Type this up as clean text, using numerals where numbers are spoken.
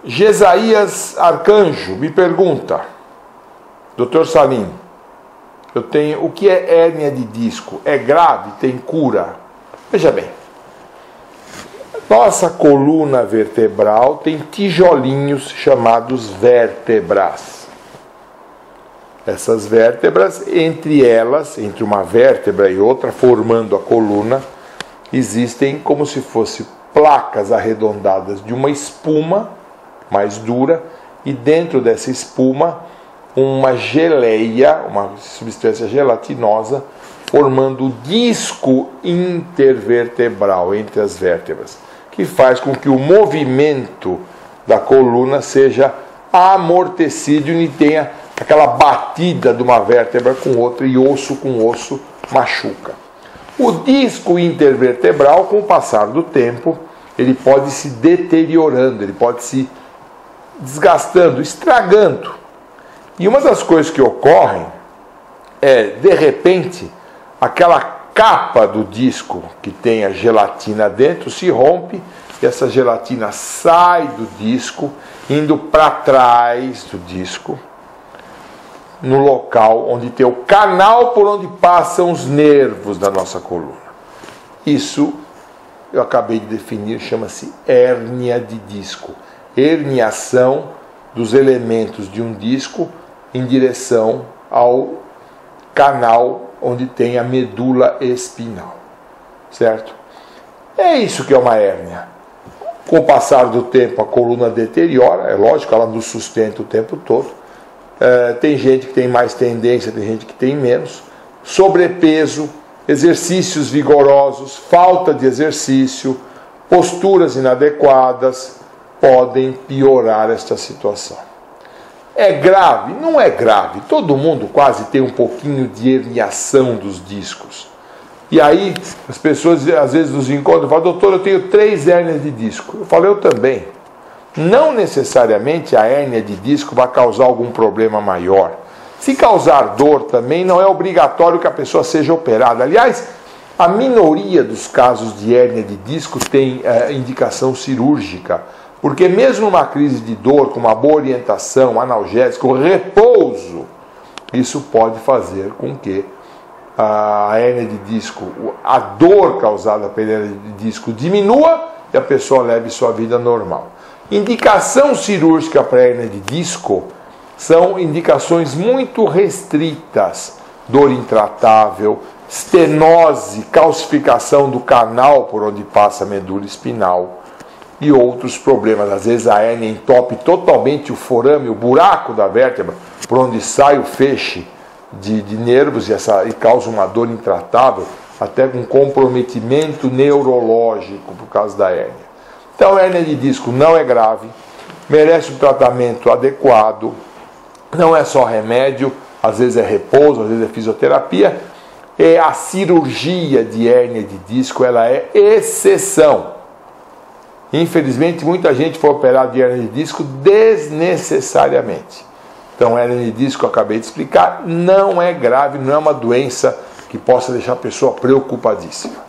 Gesaías Arcanjo me pergunta: Dr. Salim, o que é hérnia de disco? É grave? Tem cura? Veja bem, nossa coluna vertebral tem tijolinhos chamados vértebras. Essas vértebras, entre uma vértebra e outra, formando a coluna, existem como se fossem placas arredondadas de uma espuma mais dura, e dentro dessa espuma uma geleia, uma substância gelatinosa, formando o disco intervertebral entre as vértebras, que faz com que o movimento da coluna seja amortecido e tenha aquela batida de uma vértebra com outra, e osso com osso machuca. O disco intervertebral, com o passar do tempo, ele pode se deteriorando, ele pode se desgastando, estragando. E uma das coisas que ocorrem é, de repente, aquela capa do disco que tem a gelatina dentro se rompe, e essa gelatina sai do disco, indo para trás do disco, no local onde tem o canal por onde passam os nervos da nossa coluna. Isso eu acabei de definir, chama-se hérnia de disco. Herniação dos elementos de um disco em direção ao canal onde tem a medula espinal, certo? É isso que é uma hérnia. Com o passar do tempo a coluna deteriora, é lógico, ela nos sustenta o tempo todo. Tem gente que tem mais tendência, tem gente que tem menos. Sobrepeso, exercícios vigorosos, falta de exercício, posturas inadequadas podem piorar esta situação. É grave? Não é grave. Todo mundo quase tem um pouquinho de herniação dos discos. E aí as pessoas às vezes nos encontram e falam: doutor, eu tenho 3 hérnias de disco. Eu falo: eu também. Não necessariamente a hérnia de disco vai causar algum problema maior. Se causar dor também, não é obrigatório que a pessoa seja operada. Aliás, a minoria dos casos de hérnia de disco tem indicação cirúrgica, porque mesmo numa crise de dor, com uma boa orientação, analgésico, repouso, isso pode fazer com que a hérnia de disco, a dor causada pela hérnia de disco diminua e a pessoa leve sua vida normal. Indicação cirúrgica para hérnia de disco são indicações muito restritas: dor intratável, estenose, calcificação do canal por onde passa a medula espinal e outros problemas. Às vezes a hérnia entope totalmente o forame, o buraco da vértebra, por onde sai o feixe de nervos e causa uma dor intratável, até com comprometimento neurológico por causa da hérnia. Então, a hérnia de disco não é grave, merece um tratamento adequado, não é só remédio, às vezes é repouso, às vezes é fisioterapia. E a cirurgia de hérnia de disco, ela é exceção. Infelizmente, muita gente foi operada de hérnia de disco desnecessariamente. Então, a hérnia de disco, eu acabei de explicar, não é grave, não é uma doença que possa deixar a pessoa preocupadíssima.